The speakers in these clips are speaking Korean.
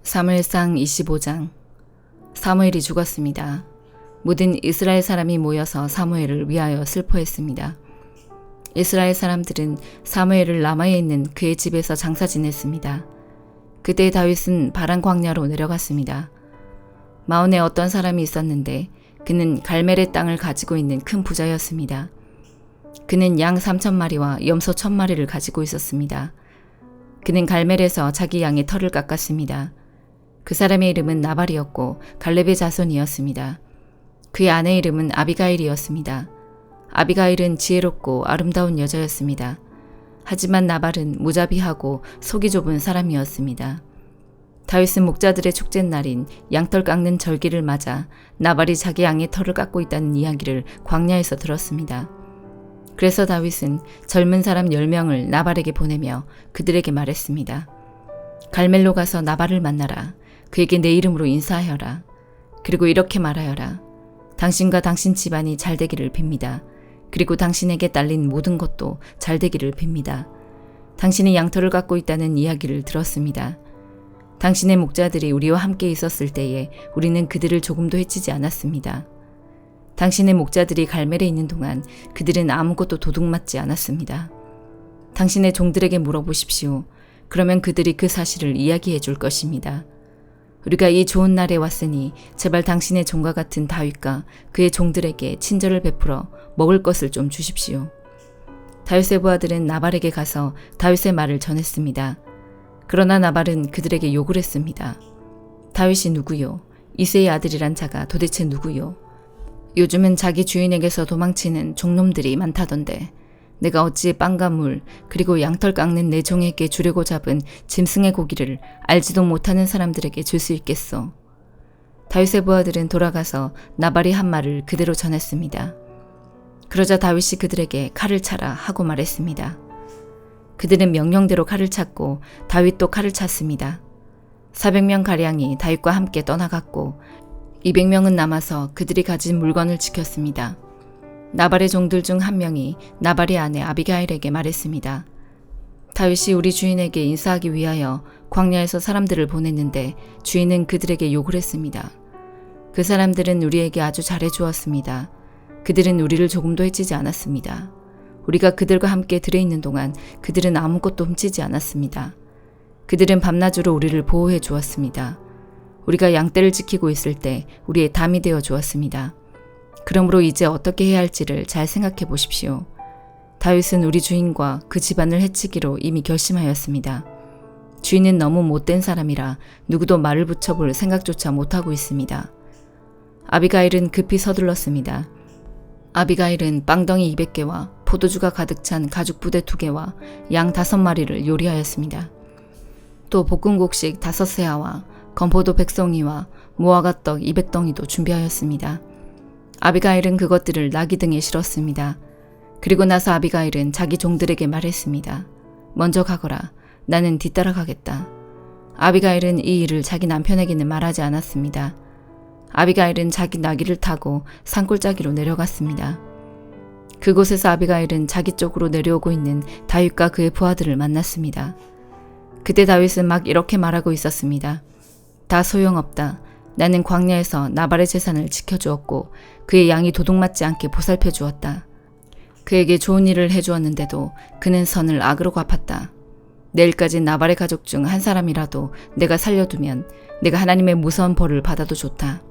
사무엘상 25장. 사무엘이 죽었습니다. 모든 이스라엘 사람이 모여서 사무엘을 위하여 슬퍼했습니다. 이스라엘 사람들은 사무엘을 라마에 있는 그의 집에서 장사 지냈습니다. 그때 다윗은 바란 광야로 내려갔습니다. 마온에 어떤 사람이 있었는데 그는 갈멜의 땅을 가지고 있는 큰 부자였습니다. 그는 양 3,000마리와 염소 1,000마리를 가지고 있었습니다. 그는 갈멜에서 자기 양의 털을 깎았습니다. 그 사람의 이름은 나발이었고 갈렙의 자손이었습니다. 그의 아내 이름은 아비가일이었습니다. 아비가일은 지혜롭고 아름다운 여자였습니다. 하지만 나발은 무자비하고 속이 좁은 사람이었습니다. 다윗은 목자들의 축제날인 양털 깎는 절기를 맞아 나발이 자기 양의 털을 깎고 있다는 이야기를 광야에서 들었습니다. 그래서 다윗은 젊은 사람 10명을 나발에게 보내며 그들에게 말했습니다. 갈멜로 가서 나발을 만나라. 그에게 내 이름으로 인사하여라. 그리고 이렇게 말하여라. 당신과 당신 집안이 잘되기를 빕니다. 그리고 당신에게 딸린 모든 것도 잘되기를 빕니다. 당신이 양털을 깎고 있다는 이야기를 들었습니다. 당신의 목자들이 우리와 함께 있었을 때에 우리는 그들을 조금도 해치지 않았습니다. 당신의 목자들이 갈멜에 있는 동안 그들은 아무것도 도둑맞지 않았습니다. 당신의 종들에게 물어보십시오. 그러면 그들이 그 사실을 이야기해 줄 것입니다. 우리가 이 좋은 날에 왔으니 제발 당신의 종과 같은 다윗과 그의 종들에게 친절을 베풀어 먹을 것을 좀 주십시오. 다윗의 부하들은 나발에게 가서 다윗의 말을 전했습니다. 그러나 나발은 그들에게 욕을 했습니다. 다윗이 누구요? 이새의 아들이란 자가 도대체 누구요? 요즘은 자기 주인에게서 도망치는 종놈들이 많다던데 내가 어찌 빵과 물 그리고 양털 깎는 내 종에게 주려고 잡은 짐승의 고기를 알지도 못하는 사람들에게 줄 수 있겠소. 다윗의 부하들은 돌아가서 나발이 한 말을 그대로 전했습니다. 그러자 다윗이 그들에게 칼을 차라 하고 말했습니다. 그들은 명령대로 칼을 찼고 다윗도 칼을 찼습니다. 400명가량이 다윗과 함께 떠나갔고 200명은 남아서 그들이 가진 물건을 지켰습니다. 나발의 종들 중 한 명이 나발의 아내 아비가일에게 말했습니다. 다윗이 우리 주인에게 인사하기 위하여 광야에서 사람들을 보냈는데 주인은 그들에게 욕을 했습니다. 그 사람들은 우리에게 아주 잘해 주었습니다. 그들은 우리를 조금도 해치지 않았습니다. 우리가 그들과 함께 들에 있는 동안 그들은 아무것도 훔치지 않았습니다. 그들은 밤낮으로 우리를 보호해 주었습니다. 우리가 양떼를 지키고 있을 때 우리의 담이 되어 주었습니다. 그러므로 이제 어떻게 해야 할지를 잘 생각해 보십시오. 다윗은 우리 주인과 그 집안을 해치기로 이미 결심하였습니다. 주인은 너무 못된 사람이라 누구도 말을 붙여볼 생각조차 못하고 있습니다. 아비가일은 급히 서둘렀습니다. 아비가일은 빵덩이 200개와 포도주가 가득 찬 가죽 부대 2개와 양 5마리를 요리하였습니다. 또 볶음곡식 5세아와 건포도 100송이와 무화과떡 200덩이도 준비하였습니다. 아비가일은 그것들을 나귀 등에 실었습니다. 그리고 나서 아비가일은 자기 종들에게 말했습니다. 먼저 가거라. 나는 뒤따라 가겠다. 아비가일은 이 일을 자기 남편에게는 말하지 않았습니다. 아비가일은 자기 나귀를 타고 산골짜기로 내려갔습니다. 그곳에서 아비가일은 자기 쪽으로 내려오고 있는 다윗과 그의 부하들을 만났습니다. 그때 다윗은 막 이렇게 말하고 있었습니다. 다 소용없다. 나는 광야에서 나발의 재산을 지켜주었고 그의 양이 도둑맞지 않게 보살펴 주었다. 그에게 좋은 일을 해주었는데도 그는 선을 악으로 갚았다. 내일까지 나발의 가족 중 한 사람이라도 내가 살려두면 내가 하나님의 무서운 벌을 받아도 좋다.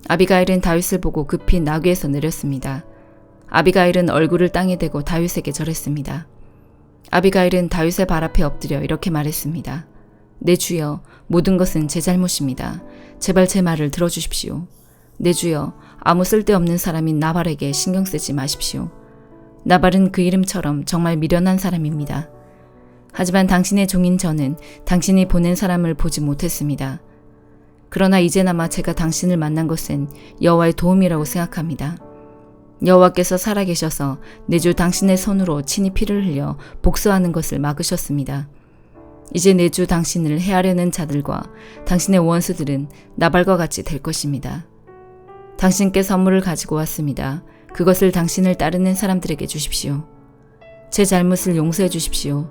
아비가일은 다윗을 보고 급히 나귀에서 내렸습니다. 아비가일은 얼굴을 땅에 대고 다윗에게 절했습니다. 아비가일은 다윗의 발 앞에 엎드려 이렇게 말했습니다. 내 주여, 모든 것은 제 잘못입니다. 제발 제 말을 들어주십시오. 내 주여, 아무 쓸데없는 사람인 나발에게 신경 쓰지 마십시오. 나발은 그 이름처럼 정말 미련한 사람입니다. 하지만 당신의 종인 저는 당신이 보낸 사람을 보지 못했습니다. 그러나 이제나마 제가 당신을 만난 것은 여호와의 도움이라고 생각합니다. 여호와께서 살아계셔서 내 주 당신의 손으로 친히 피를 흘려 복수하는 것을 막으셨습니다. 이제 내 주 당신을 해하려는 자들과 당신의 원수들은 나발과 같이 될 것입니다. 당신께 선물을 가지고 왔습니다. 그것을 당신을 따르는 사람들에게 주십시오. 제 잘못을 용서해 주십시오.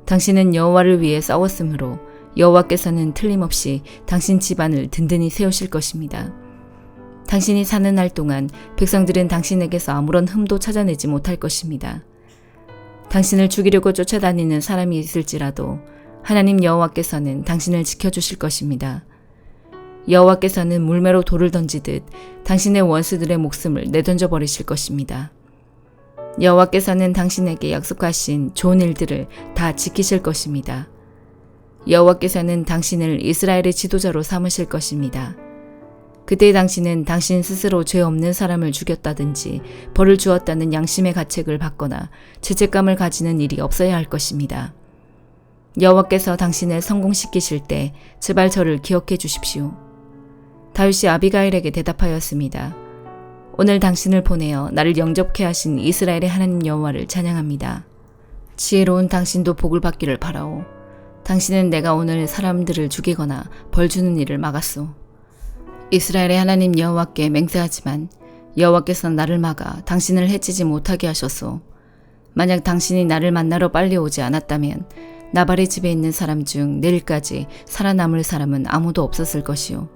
당신은 여호와를 위해 싸웠으므로 여호와께서는 틀림없이 당신 집안을 든든히 세우실 것입니다. 당신이 사는 날 동안 백성들은 당신에게서 아무런 흠도 찾아내지 못할 것입니다. 당신을 죽이려고 쫓아다니는 사람이 있을지라도 하나님 여호와께서는 당신을 지켜주실 것입니다. 여호와께서는 물매로 돌을 던지듯 당신의 원수들의 목숨을 내던져 버리실 것입니다. 여호와께서는 당신에게 약속하신 좋은 일들을 다 지키실 것입니다. 여호와께서는 당신을 이스라엘의 지도자로 삼으실 것입니다. 그때 당신은 당신 스스로 죄 없는 사람을 죽였다든지 벌을 주었다는 양심의 가책을 받거나 죄책감을 가지는 일이 없어야 할 것입니다. 여호와께서 당신을 성공시키실 때 제발 저를 기억해 주십시오. 다윗이 아비가일에게 대답하였습니다. 오늘 당신을 보내어 나를 영접케 하신 이스라엘의 하나님 여호와를 찬양합니다. 지혜로운 당신도 복을 받기를 바라오. 당신은 내가 오늘 사람들을 죽이거나 벌 주는 일을 막았소. 이스라엘의 하나님 여호와께 맹세하지만 여호와께서 나를 막아 당신을 해치지 못하게 하셨소. 만약 당신이 나를 만나러 빨리 오지 않았다면 나발의 집에 있는 사람 중 내일까지 살아남을 사람은 아무도 없었을 것이요.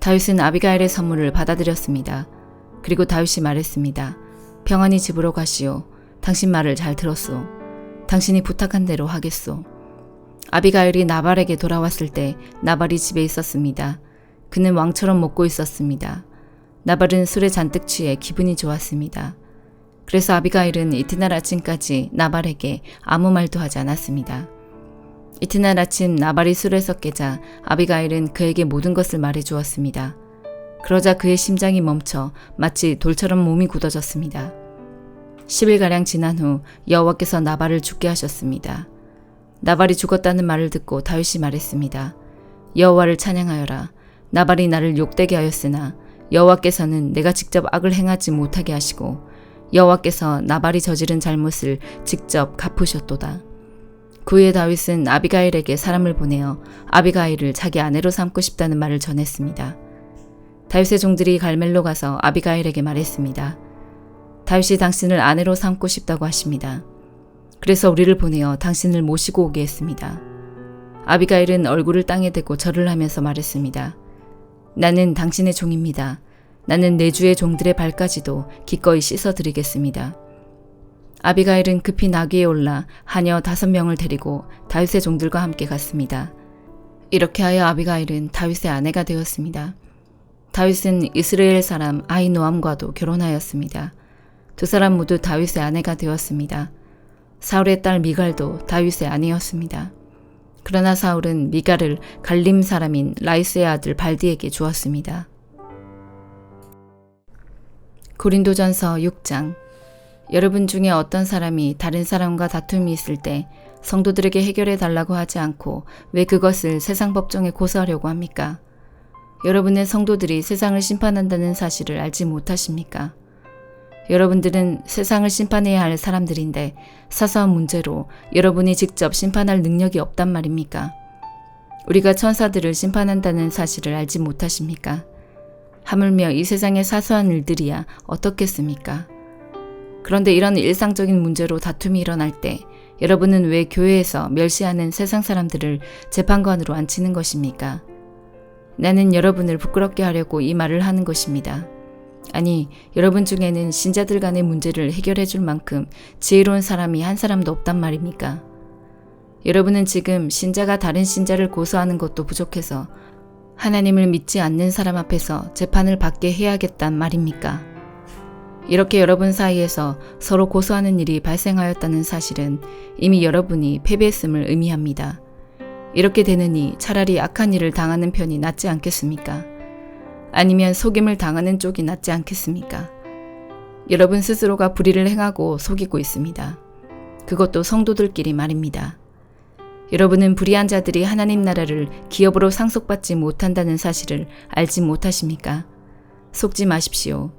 다윗은 아비가일의 선물을 받아들였습니다. 그리고 다윗이 말했습니다. 평안히 집으로 가시오. 당신 말을 잘 들었소. 당신이 부탁한 대로 하겠소. 아비가일이 나발에게 돌아왔을 때 나발이 집에 있었습니다. 그는 왕처럼 먹고 있었습니다. 나발은 술에 잔뜩 취해 기분이 좋았습니다. 그래서 아비가일은 이튿날 아침까지 나발에게 아무 말도 하지 않았습니다. 이튿날 아침 나발이 술에서 깨자 아비가일은 그에게 모든 것을 말해 주었습니다. 그러자 그의 심장이 멈춰 마치 돌처럼 몸이 굳어졌습니다. 10일가량 지난 후 여호와께서 나발을 죽게 하셨습니다. 나발이 죽었다는 말을 듣고 다윗이 말했습니다. 여호와를 찬양하여라. 나발이 나를 욕되게 하였으나 여호와께서는 내가 직접 악을 행하지 못하게 하시고 여호와께서 나발이 저지른 잘못을 직접 갚으셨도다. 그 후에 다윗은 아비가일에게 사람을 보내어 아비가일을 자기 아내로 삼고 싶다는 말을 전했습니다. 다윗의 종들이 갈멜로 가서 아비가일에게 말했습니다. 다윗이 당신을 아내로 삼고 싶다고 하십니다. 그래서 우리를 보내어 당신을 모시고 오게 했습니다. 아비가일은 얼굴을 땅에 대고 절을 하면서 말했습니다. 나는 당신의 종입니다. 나는 내 주의 종들의 발까지도 기꺼이 씻어드리겠습니다. 아비가일은 급히 나귀에 올라 하녀 5명을 데리고 다윗의 종들과 함께 갔습니다. 이렇게 하여 아비가일은 다윗의 아내가 되었습니다. 다윗은 이스라엘 사람 아히노암과도 결혼하였습니다. 두 사람 모두 다윗의 아내가 되었습니다. 사울의 딸 미갈도 다윗의 아내였습니다. 그러나 사울은 미갈을 갈림 사람인 라이스의 아들 발디에게 주었습니다. 고린도전서 6장. 여러분 중에 어떤 사람이 다른 사람과 다툼이 있을 때 성도들에게 해결해 달라고 하지 않고 왜 그것을 세상 법정에 고소하려고 합니까? 여러분의 성도들이 세상을 심판한다는 사실을 알지 못하십니까? 여러분들은 세상을 심판해야 할 사람들인데 사소한 문제로 여러분이 직접 심판할 능력이 없단 말입니까? 우리가 천사들을 심판한다는 사실을 알지 못하십니까? 하물며 이 세상의 사소한 일들이야 어떻겠습니까? 그런데 이런 일상적인 문제로 다툼이 일어날 때 여러분은 왜 교회에서 멸시하는 세상 사람들을 재판관으로 앉히는 것입니까? 나는 여러분을 부끄럽게 하려고 이 말을 하는 것입니다. 아니, 여러분 중에는 신자들 간의 문제를 해결해 줄 만큼 지혜로운 사람이 한 사람도 없단 말입니까? 여러분은 지금 신자가 다른 신자를 고소하는 것도 부족해서 하나님을 믿지 않는 사람 앞에서 재판을 받게 해야겠단 말입니까? 이렇게 여러분 사이에서 서로 고소하는 일이 발생하였다는 사실은 이미 여러분이 패배했음을 의미합니다. 이렇게 되느니 차라리 악한 일을 당하는 편이 낫지 않겠습니까? 아니면 속임을 당하는 쪽이 낫지 않겠습니까? 여러분 스스로가 불의를 행하고 속이고 있습니다. 그것도 성도들끼리 말입니다. 여러분은 불의한 자들이 하나님 나라를 기업으로 상속받지 못한다는 사실을 알지 못하십니까? 속지 마십시오.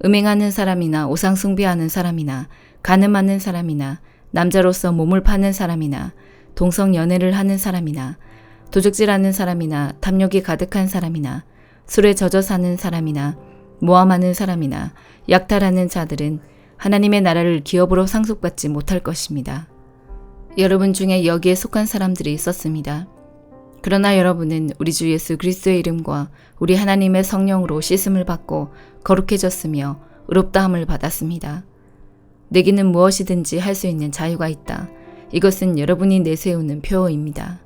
음행하는 사람이나 우상 숭배하는 사람이나 간음하는 사람이나 남자로서 몸을 파는 사람이나 동성 연애를 하는 사람이나 도적질하는 사람이나 탐욕이 가득한 사람이나 술에 젖어 사는 사람이나 모함하는 사람이나 약탈하는 자들은 하나님의 나라를 기업으로 상속받지 못할 것입니다. 여러분 중에 여기에 속한 사람들이 있었습니다. 그러나 여러분은 우리 주 예수 그리스도의 이름과 우리 하나님의 성령으로 씻음을 받고 거룩해졌으며 의롭다함을 받았습니다. 내게는 무엇이든지 할 수 있는 자유가 있다. 이것은 여러분이 내세우는 표어입니다.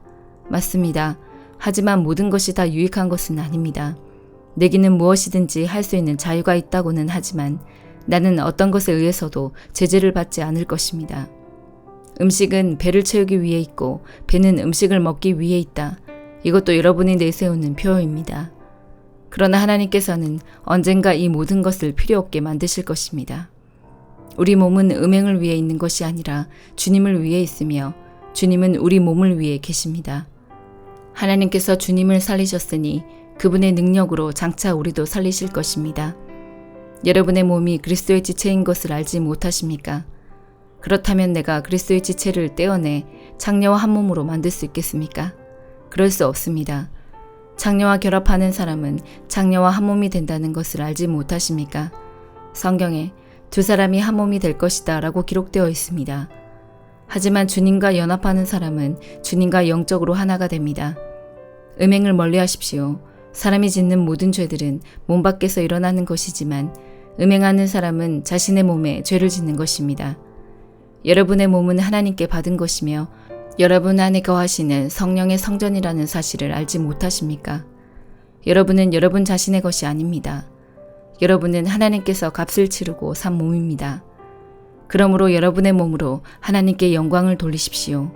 맞습니다. 하지만 모든 것이 다 유익한 것은 아닙니다. 내게는 무엇이든지 할 수 있는 자유가 있다고는 하지만 나는 어떤 것에 의해서도 제재를 받지 않을 것입니다. 음식은 배를 채우기 위해 있고 배는 음식을 먹기 위해 있다. 이것도 여러분이 내세우는 표어입니다. 그러나 하나님께서는 언젠가 이 모든 것을 필요 없게 만드실 것입니다. 우리 몸은 음행을 위해 있는 것이 아니라 주님을 위해 있으며 주님은 우리 몸을 위해 계십니다. 하나님께서 주님을 살리셨으니 그분의 능력으로 장차 우리도 살리실 것입니다. 여러분의 몸이 그리스도의 지체인 것을 알지 못하십니까? 그렇다면 내가 그리스도의 지체를 떼어내 장녀와 한 몸으로 만들 수 있겠습니까? 그럴 수 없습니다. 장녀와 결합하는 사람은 장녀와 한 몸이 된다는 것을 알지 못하십니까? 성경에 두 사람이 한 몸이 될 것이다 라고 기록되어 있습니다. 하지만 주님과 연합하는 사람은 주님과 영적으로 하나가 됩니다. 음행을 멀리하십시오. 사람이 짓는 모든 죄들은 몸 밖에서 일어나는 것이지만 음행하는 사람은 자신의 몸에 죄를 짓는 것입니다. 여러분의 몸은 하나님께 받은 것이며 여러분 안에 거하시는 성령의 성전이라는 사실을 알지 못하십니까? 여러분은 여러분 자신의 것이 아닙니다. 여러분은 하나님께서 값을 치르고 산 몸입니다. 그러므로 여러분의 몸으로 하나님께 영광을 돌리십시오.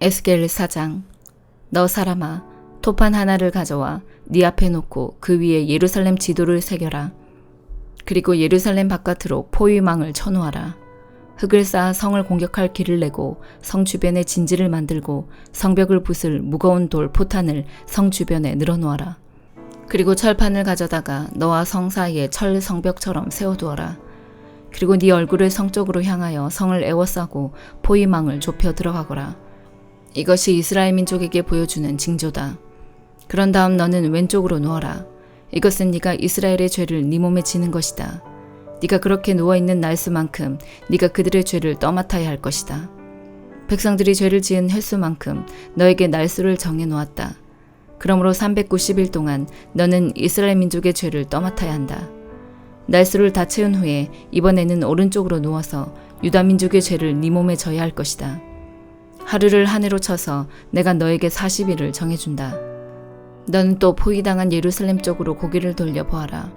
에스겔 4장. 너 사람아, 토판 하나를 가져와 네 앞에 놓고 그 위에 예루살렘 지도를 새겨라. 그리고 예루살렘 바깥으로 포위망을 쳐놓아라. 흙을 쌓아 성을 공격할 길을 내고 성 주변에 진지를 만들고 성벽을 부술 무거운 돌 포탄을 성 주변에 늘어놓아라. 그리고 철판을 가져다가 너와 성 사이에 철 성벽처럼 세워두어라. 그리고 네 얼굴을 성 쪽으로 향하여 성을 에워싸고 포위망을 좁혀 들어가거라. 이것이 이스라엘 민족에게 보여주는 징조다. 그런 다음 너는 왼쪽으로 누워라. 이것은 네가 이스라엘의 죄를 네 몸에 지는 것이다. 네가 그렇게 누워있는 날수만큼 네가 그들의 죄를 떠맡아야 할 것이다. 백성들이 죄를 지은 횟수만큼 너에게 날수를 정해놓았다. 그러므로 390일 동안 너는 이스라엘 민족의 죄를 떠맡아야 한다. 날수를 다 채운 후에 이번에는 오른쪽으로 누워서 유다 민족의 죄를 네 몸에 져야 할 것이다. 하루를 한 해로 쳐서 내가 너에게 40일을 정해준다. 너는 또 포위당한 예루살렘 쪽으로 고개를 돌려 보아라.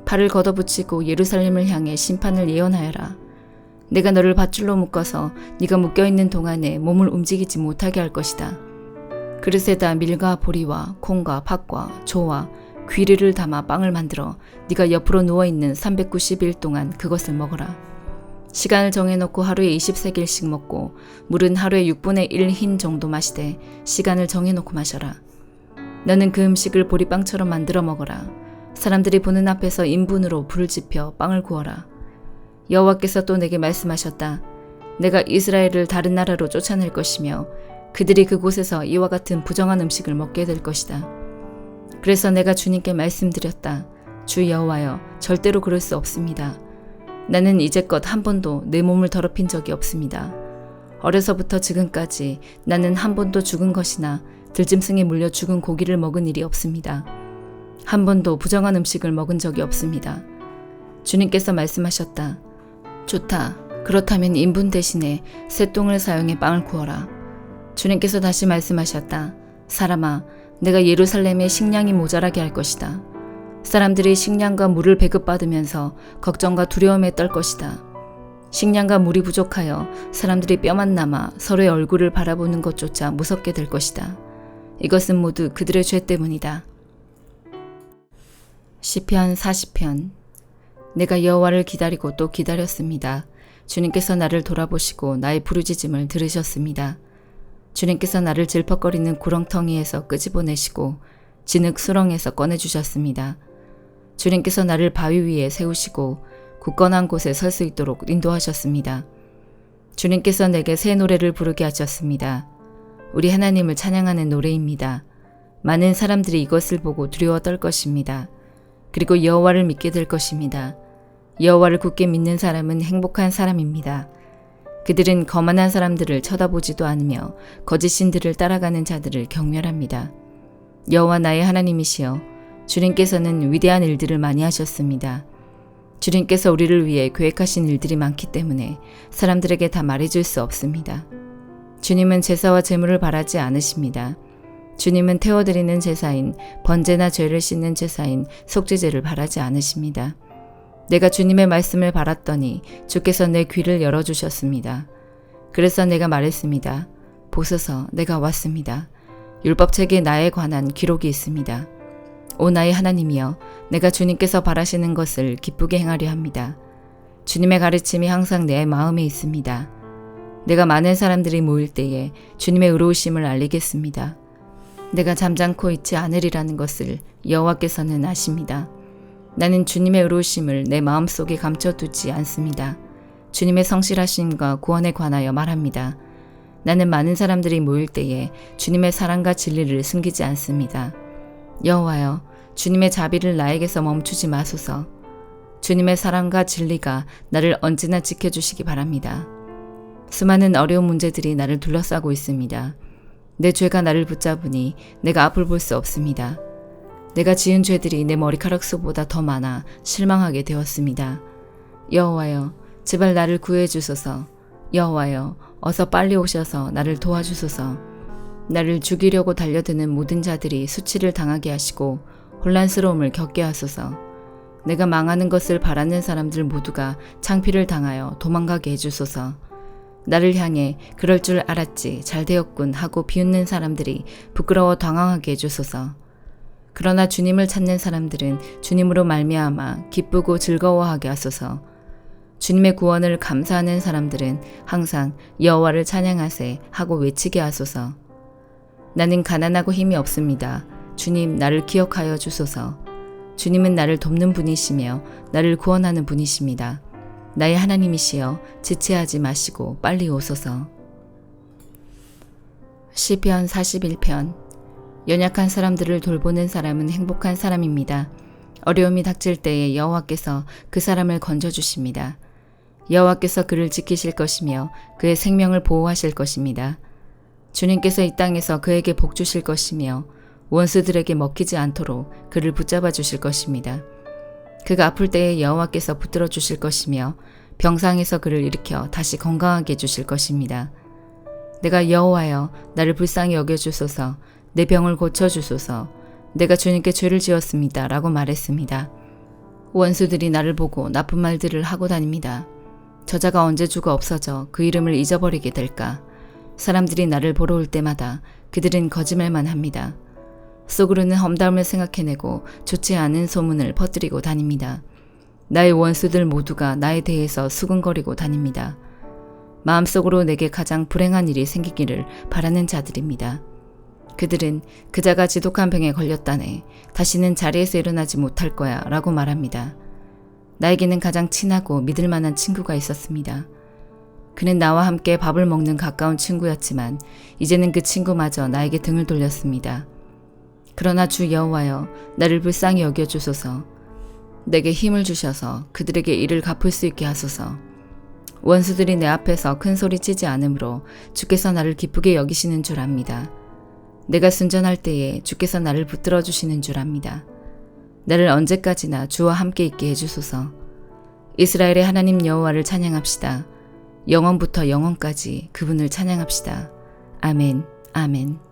팔을 걷어붙이고 예루살렘을 향해 심판을 예언하여라. 내가 너를 밧줄로 묶어서 네가 묶여있는 동안에 몸을 움직이지 못하게 할 것이다. 그릇에다 밀과 보리와 콩과 팥과 조와 귀리를 담아 빵을 만들어 네가 옆으로 누워있는 390일 동안 그것을 먹어라. 시간을 정해놓고 하루에 20세겔씩 먹고 물은 하루에 6분의 1 흰 정도 마시되 시간을 정해놓고 마셔라. 너는 그 음식을 보리빵처럼 만들어 먹어라. 사람들이 보는 앞에서 인분으로 불을 지펴 빵을 구워라. 여호와께서 또 내게 말씀하셨다. 내가 이스라엘을 다른 나라로 쫓아낼 것이며 그들이 그곳에서 이와 같은 부정한 음식을 먹게 될 것이다. 그래서 내가 주님께 말씀드렸다. 주 여호와여, 절대로 그럴 수 없습니다. 나는 이제껏 한 번도 내 몸을 더럽힌 적이 없습니다. 어려서부터 지금까지 나는 한 번도 죽은 것이나 들짐승에 물려 죽은 고기를 먹은 일이 없습니다. 한 번도 부정한 음식을 먹은 적이 없습니다. 주님께서 말씀하셨다. 좋다. 그렇다면 인분 대신에 쇠똥을 사용해 빵을 구워라. 주님께서 다시 말씀하셨다. 사람아, 내가 예루살렘에 식량이 모자라게 할 것이다. 사람들이 식량과 물을 배급받으면서 걱정과 두려움에 떨 것이다. 식량과 물이 부족하여 사람들이 뼈만 남아 서로의 얼굴을 바라보는 것조차 무섭게 될 것이다. 이것은 모두 그들의 죄 때문이다. 시편 40편. 내가 여호와를 기다리고 또 기다렸습니다. 주님께서 나를 돌아보시고 나의 부르짖음을 들으셨습니다. 주님께서 나를 질퍽거리는 구렁텅이에서 끄집어내시고 진흙 수렁에서 꺼내주셨습니다. 주님께서 나를 바위 위에 세우시고 굳건한 곳에 설 수 있도록 인도하셨습니다. 주님께서 내게 새 노래를 부르게 하셨습니다. 우리 하나님을 찬양하는 노래입니다. 많은 사람들이 이것을 보고 두려워 떨 것입니다. 그리고 여호와를 믿게 될 것입니다. 여호와를 굳게 믿는 사람은 행복한 사람입니다. 그들은 거만한 사람들을 쳐다보지도 않으며 거짓 신들을 따라가는 자들을 경멸합니다. 여호와 나의 하나님이시여, 주님께서는 위대한 일들을 많이 하셨습니다. 주님께서 우리를 위해 계획하신 일들이 많기 때문에 사람들에게 다 말해줄 수 없습니다. 주님은 제사와 제물을 바라지 않으십니다. 주님은 태워드리는 제사인 번제나 죄를 씻는 제사인 속죄제를 바라지 않으십니다. 내가 주님의 말씀을 바랐더니 주께서 내 귀를 열어주셨습니다. 그래서 내가 말했습니다. 보소서, 내가 왔습니다. 율법책에 나에 관한 기록이 있습니다. 오 나의 하나님이여, 내가 주님께서 바라시는 것을 기쁘게 행하려 합니다. 주님의 가르침이 항상 내 마음에 있습니다. 내가 많은 사람들이 모일 때에 주님의 의로우심을 알리겠습니다. 내가 잠잠코 있지 않으리라는 것을 여호와께서는 아십니다. 나는 주님의 의로우심을 내 마음속에 감춰두지 않습니다. 주님의 성실하심과 구원에 관하여 말합니다. 나는 많은 사람들이 모일 때에 주님의 사랑과 진리를 숨기지 않습니다. 여호와여, 주님의 자비를 나에게서 멈추지 마소서. 주님의 사랑과 진리가 나를 언제나 지켜주시기 바랍니다. 수많은 어려운 문제들이 나를 둘러싸고 있습니다. 내 죄가 나를 붙잡으니 내가 앞을 볼 수 없습니다. 내가 지은 죄들이 내 머리카락 수보다 더 많아 실망하게 되었습니다. 여호와여, 제발 나를 구해 주소서. 여호와여, 어서 빨리 오셔서 나를 도와주소서. 나를 죽이려고 달려드는 모든 자들이 수치를 당하게 하시고 혼란스러움을 겪게 하소서. 내가 망하는 것을 바라는 사람들 모두가 창피를 당하여 도망가게 해주소서. 나를 향해 그럴 줄 알았지, 잘 되었군 하고 비웃는 사람들이 부끄러워 당황하게 해주소서. 그러나 주님을 찾는 사람들은 주님으로 말미암아 기쁘고 즐거워하게 하소서. 주님의 구원을 감사하는 사람들은 항상 여호와를 찬양하세 하고 외치게 하소서. 나는 가난하고 힘이 없습니다. 주님, 나를 기억하여 주소서. 주님은 나를 돕는 분이시며 나를 구원하는 분이십니다. 나의 하나님이시여, 지체하지 마시고 빨리 오소서. 시편 41편. 연약한 사람들을 돌보는 사람은 행복한 사람입니다. 어려움이 닥칠 때에 여호와께서 그 사람을 건져주십니다. 여호와께서 그를 지키실 것이며 그의 생명을 보호하실 것입니다. 주님께서 이 땅에서 그에게 복 주실 것이며 원수들에게 먹히지 않도록 그를 붙잡아 주실 것입니다. 그가 아플 때에 여호와께서 붙들어 주실 것이며 병상에서 그를 일으켜 다시 건강하게 해주실 것입니다. 내가 여호와여, 나를 불쌍히 여겨주소서. 내 병을 고쳐주소서. 내가 주님께 죄를 지었습니다 라고 말했습니다. 원수들이 나를 보고 나쁜 말들을 하고 다닙니다. 저자가 언제 죽어 없어져 그 이름을 잊어버리게 될까? 사람들이 나를 보러 올 때마다 그들은 거짓말만 합니다. 속으로는 험담을 생각해내고 좋지 않은 소문을 퍼뜨리고 다닙니다. 나의 원수들 모두가 나에 대해서 수근거리고 다닙니다. 마음속으로 내게 가장 불행한 일이 생기기를 바라는 자들입니다. 그들은 그자가 지독한 병에 걸렸다네, 다시는 자리에서 일어나지 못할 거야 라고 말합니다. 나에게는 가장 친하고 믿을 만한 친구가 있었습니다. 그는 나와 함께 밥을 먹는 가까운 친구였지만 이제는 그 친구마저 나에게 등을 돌렸습니다. 그러나 주 여호와여, 나를 불쌍히 여겨주소서. 내게 힘을 주셔서 그들에게 이를 갚을 수 있게 하소서. 원수들이 내 앞에서 큰 소리 치지 않으므로 주께서 나를 기쁘게 여기시는 줄 압니다. 내가 순전할 때에 주께서 나를 붙들어 주시는 줄 압니다. 나를 언제까지나 주와 함께 있게 해주소서. 이스라엘의 하나님 여호와를 찬양합시다. 영원부터 영원까지 그분을 찬양합시다. 아멘, 아멘.